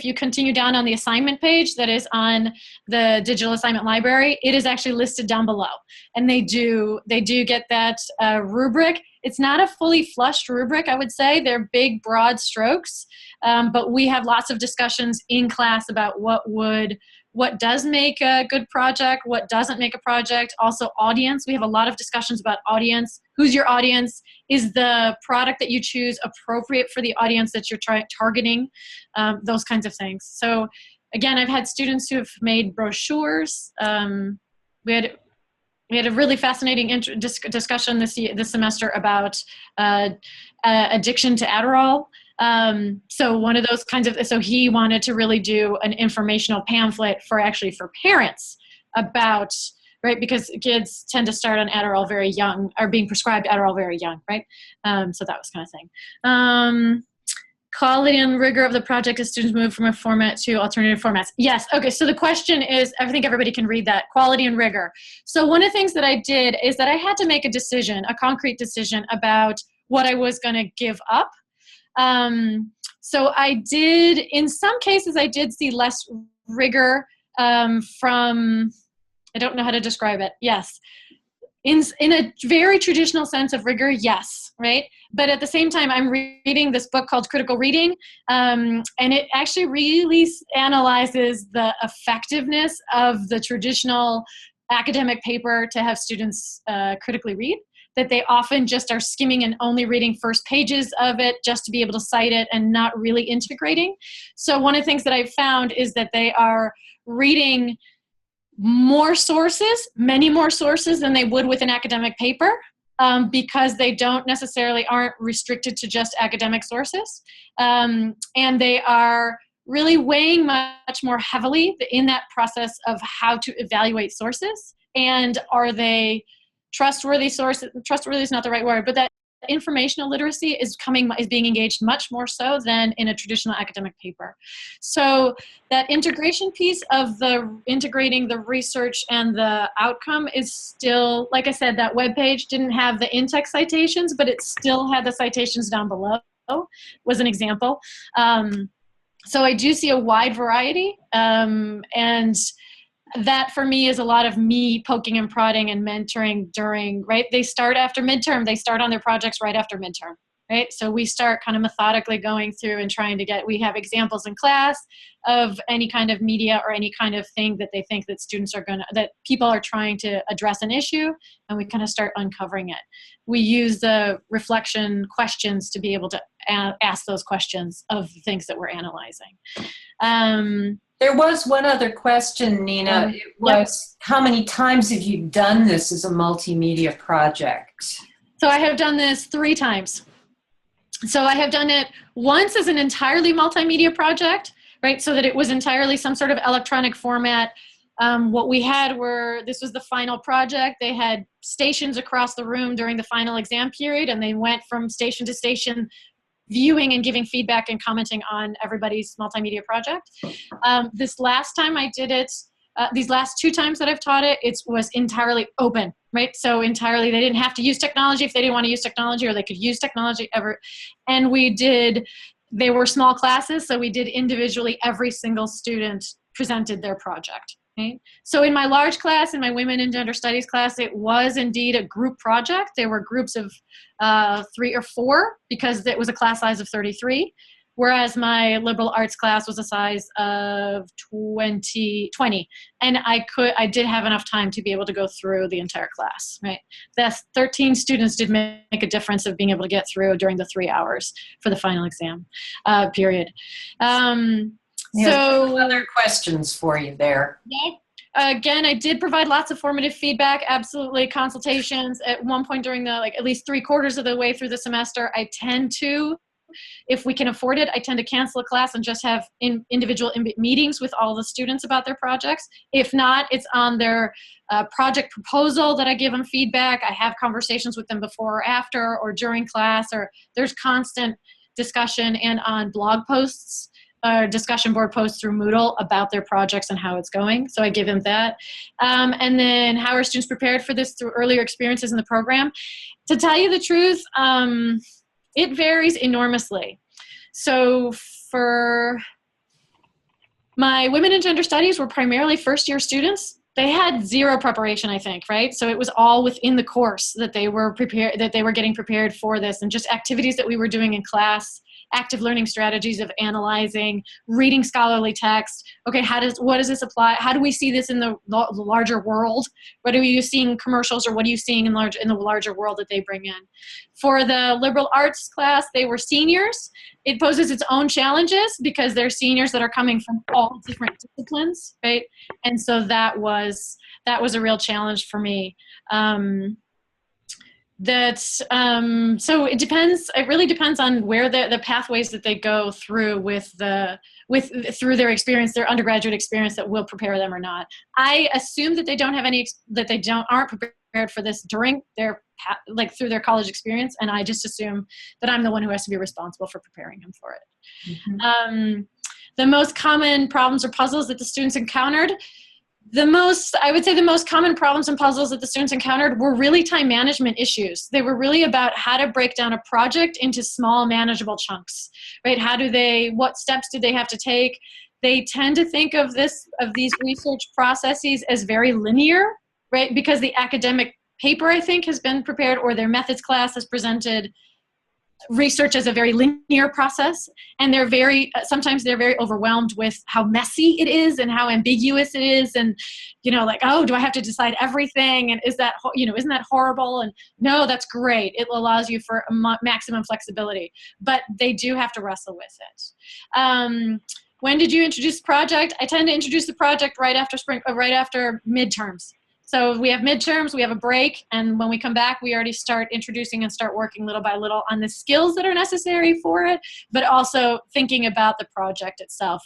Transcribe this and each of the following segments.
you continue down on the assignment page that is on the digital assignment library, it is actually listed down below. And they do get that rubric. It's not a fully flushed rubric, I would say. They're big, broad strokes. But we have lots of discussions in class about what does make a good project, what doesn't make a project. Also audience. We have a lot of discussions about audience. Who's your audience? Is the product that you choose appropriate for the audience that you're targeting? Those kinds of things. So again, I've had students who have made brochures. We had a really fascinating discussion this semester about addiction to Adderall. So one of those kinds of, so he wanted to really do an informational pamphlet for parents about, right, because kids tend to start on Adderall very young, or being prescribed Adderall very young, right? So that was kind of thing. Quality and rigor of the project as students move from a format to alternative formats. Yes, okay, so the question is, I think everybody can read that, quality and rigor. So one of the things that I did is that I had to make a concrete decision about what I was gonna give up. So I did, in some cases, I did see less rigor from, I don't know how to describe it, yes. In a very traditional sense of rigor, yes, right? But at the same time, I'm reading this book called Critical Reading, and it actually really analyzes the effectiveness of the traditional academic paper to have students critically read, that they often just are skimming and only reading first pages of it just to be able to cite it and not really integrating. So one of the things that I've found is that they are reading more sources, many more sources than they would with an academic paper, because they aren't restricted to just academic sources. And they are really weighing much more heavily in that process of how to evaluate sources. And are they trustworthy sources? Trustworthy is not the right word, but that informational literacy is being engaged much more so than in a traditional academic paper. So that integration piece of integrating the research and the outcome is still, like I said, that web page didn't have the in-text citations, but it still had the citations down below, was an example. So I do see a wide variety, and that for me is a lot of me poking and prodding and mentoring during, right? They start after midterm. They start on their projects right after midterm, right? So we start kind of methodically going through and trying to we have examples in class of any kind of media or any kind of thing that they think that that people are trying to address an issue, and we kind of start uncovering it. We use the reflection questions to be able to ask those questions of the things that we're analyzing. There was one other question, Nina. It was, how many times have you done this as a multimedia project? So I have done this 3 times. So I have done it once as an entirely multimedia project, right? So that it was entirely some sort of electronic format. What we had this was the final project. They had stations across the room during the final exam period, and they went from station to station viewing and giving feedback and commenting on everybody's multimedia project. This last time I did it, these last 2 times that I've taught it, it was entirely open, right? So entirely, they didn't have to use technology if they didn't want to use technology, or they could use technology ever. And they were small classes, so we did individually, every single student presented their project. Okay? So in my large class, in my Women and Gender Studies class, it was indeed a group project. There were groups of 3 or 4 because it was a class size of 33, whereas my liberal arts class was a size of 20. And I did have enough time to be able to go through the entire class, right? The 13 students did make a difference of being able to get through during the 3 hours for the final exam period. So other questions for you there. Yeah. Again, I did provide lots of formative feedback, absolutely, consultations. At one point during at least 3/4 of the way through the semester, I tend to, if we can afford it, I tend to cancel a class and just have individual meetings with all the students about their projects. If not, it's on their project proposal that I give them feedback. I have conversations with them before or after or during class, or there's constant discussion and on blog posts. Discussion board posts through Moodle about their projects and how it's going. So I give them that. And then how are students prepared for this through earlier experiences in the program? To tell you the truth, it varies enormously. So for My women and gender studies were primarily first-year students. They had zero preparation, I think, right? So it was all within the course that they were prepared, that they were getting prepared for this, and just activities that we were doing in class, active learning strategies of analyzing, reading scholarly text. Okay, what does this apply? How do we see this in the larger world? What are you seeing commercials, or what are you seeing in the larger world that they bring in? For the liberal arts class, they were seniors. It poses its own challenges because they're seniors that are coming from all different disciplines, right? And so that was a real challenge for me. So it depends. It really depends on where the pathways that they go through through their experience, their undergraduate experience, that will prepare them or not. I assume that they don't have aren't prepared for this during their through their college experience, and I just assume that I'm the one who has to be responsible for preparing them for it. Mm-hmm. The most common problems or puzzles that the students encountered. I would say the most common problems and puzzles that the students encountered were really time management issues. They were really about how to break down a project into small, manageable chunks, right? What steps do they have to take? They tend to think of these research processes as very linear, right? Because the academic paper, I think, has been prepared, or their methods class has presented research as a very linear process, and sometimes they're very overwhelmed with how messy it is and how ambiguous it is, and oh, do I have to decide everything, and isn't that horrible? And no, that's great. It allows you for maximum flexibility, but they do have to wrestle with it. When did you introduce the project? I tend to introduce the project right after midterms. So we have midterms, we have a break, and when we come back, we already start introducing and start working little by little on the skills that are necessary for it, but also thinking about the project itself.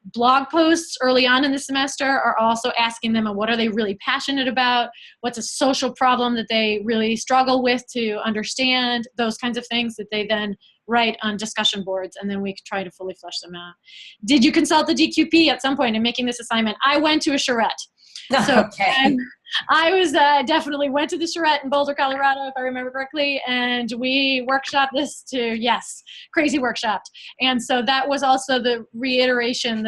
Blog posts early on in the semester are also asking them what are they really passionate about, what's a social problem that they really struggle with to understand, those kinds of things that they then write on discussion boards, and then we try to fully flesh them out. Did you consult the DQP at some point in making this assignment? I went to a charrette. So okay. I was definitely went to the charrette in Boulder, Colorado, if I remember correctly, and we workshopped this crazy workshopped. And so that was also the reiteration.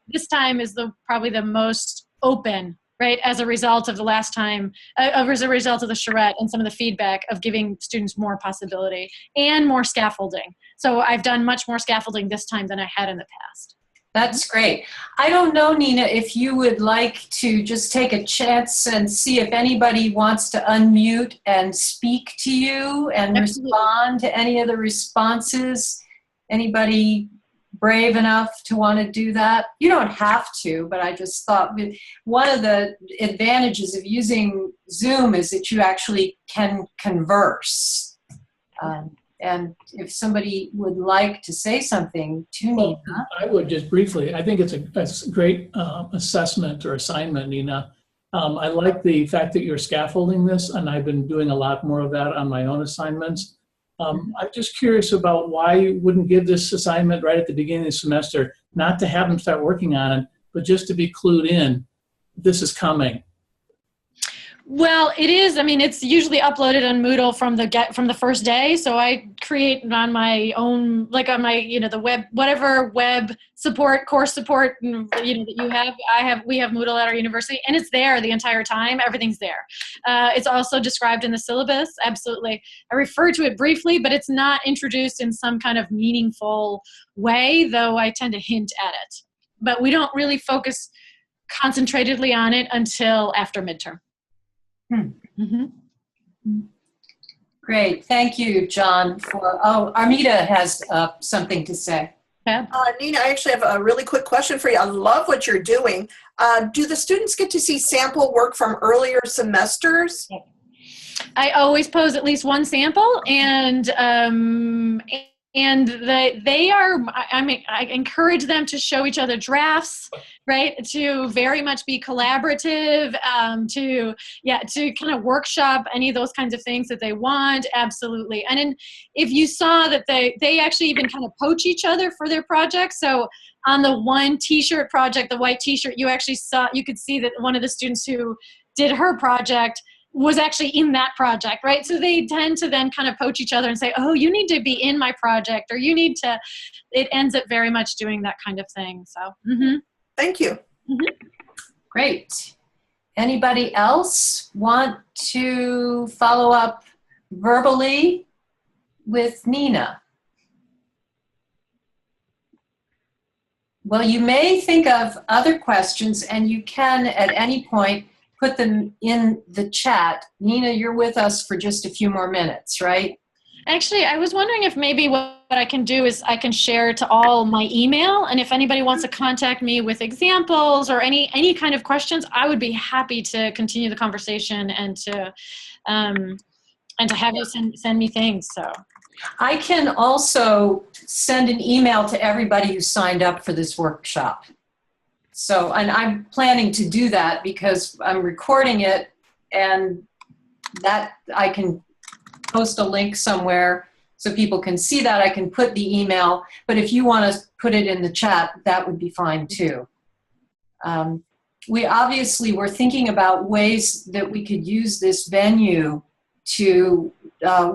This time is probably the most open, right, as a result of the last time, as a result of the charrette and some of the feedback of giving students more possibility and more scaffolding. So I've done much more scaffolding this time than I had in the past. That's great. I don't know, Nina, if you would like to just take a chance and see if anybody wants to unmute and speak to you and respond to any of the responses. Anybody brave enough to want to do that? You don't have to, but I just thought one of the advantages of using Zoom is that you actually can converse. And if somebody would like to say something to Nina. I would just briefly. I think it's a great assessment or assignment, Nina. I like the fact that you're scaffolding this, and I've been doing a lot more of that on my own assignments. I'm just curious about why you wouldn't give this assignment right at the beginning of the semester, not to have them start working on it, but just to be clued in, this is coming. Well, it is. I mean, it's usually uploaded on Moodle from the first day. So I create on my own, like on my, the web, whatever web support, course support, that you have. We have Moodle at our university, and it's there the entire time. Everything's there. It's also described in the syllabus. Absolutely. I refer to it briefly, but it's not introduced in some kind of meaningful way, though I tend to hint at it. But we don't really focus concentratedly on it until after midterm. Mm-hmm. Great. Thank you, John. Armida has something to say. Yeah. Nina, I actually have a really quick question for you. I love what you're doing. Do the students get to see sample work from earlier semesters? I always pose at least one sample, and I encourage them to show each other drafts, right? To very much be collaborative, to kind of workshop any of those kinds of things that they want. Absolutely. And if you saw that they actually even kind of poach each other for their projects. So on the one t-shirt project, the white t-shirt, you could see that one of the students who did her project was actually in that project, right? So they tend to then kind of poach each other and say, oh, you need to be in my project, or you need to, it ends up very much doing that kind of thing. So, Thank you. Great. Anybody else want to follow up verbally with Nina? Well, you may think of other questions, and you can at any point put them in the chat. Nina, you're with us for just a few more minutes, right? Actually, I was wondering if maybe what I can do is I can share to all my email, and if anybody wants to contact me with examples or any kind of questions, I would be happy to continue the conversation and to have you send me things. So I can also send an email to everybody who signed up for this workshop. So, and I'm planning to do that because I'm recording it, and that I can post a link somewhere so people can see that. I can put the email, but if you want to put it in the chat, that would be fine too. We obviously were thinking about ways that we could use this venue to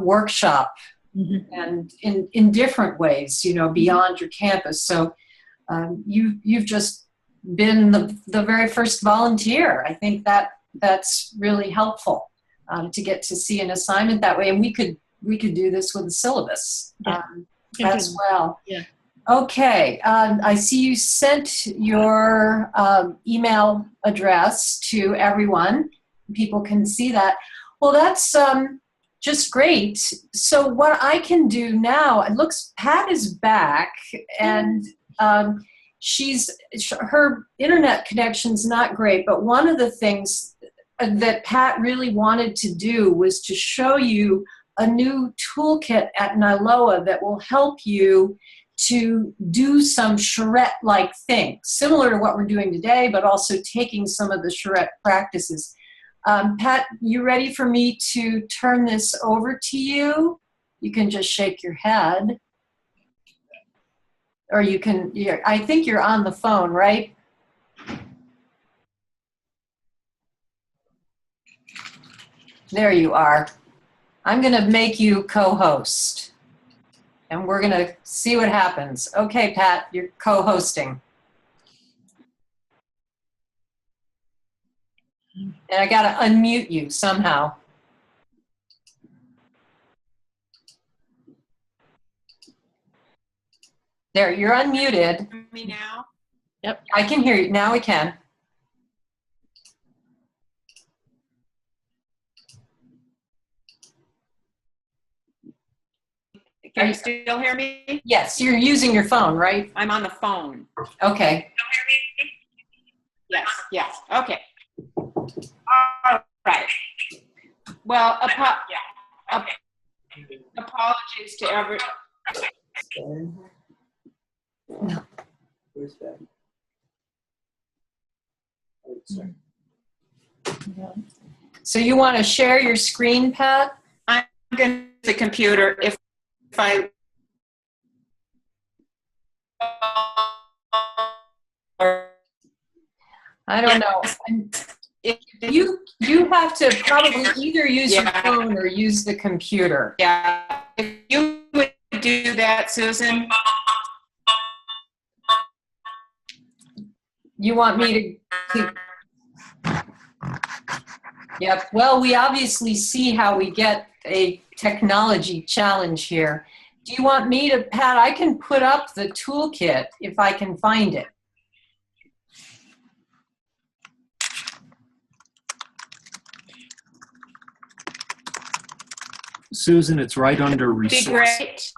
workshop and in different ways, you know, beyond your campus. So you've just been the very first volunteer. I think that's really helpful to get to see an assignment that way, and we could do this with a syllabus as well. Yeah. Okay, I see you sent your email address to everyone. People can see that. Well, that's just great. So what I can do now, it looks Pat is back, and her internet connection's not great, but one of the things that Pat really wanted to do was to show you a new toolkit at NILOA that will help you to do some charrette-like things, similar to what we're doing today, but also taking some of the charrette practices. Pat, you ready for me to turn this over to you? You can just shake your head. Or you can, I think you're on the phone, right? There you are. I'm going to make you co-host. And we're going to see what happens. Okay, Pat, you're co-hosting. And I got to unmute you somehow. There, you're unmuted. Me now? Yep, I can hear you. Now we can. Can you still hear me? Yes, you're using your phone, right? I'm on the phone. Okay. Yes, yes. Okay. All right. Well, apologies to everyone. No. Where's that? Oh, sorry. So you want to share your screen, Pat? I'm going to use the computer if I. I don't know. You have to probably either use your phone or use the computer. Yeah. If you would do that, Susan. You want me to Yep. Well, we obviously see how we get a technology challenge here. Do you want me to, Pat, I can put up the toolkit if I can find it. Susan, it's right under Be resources. great.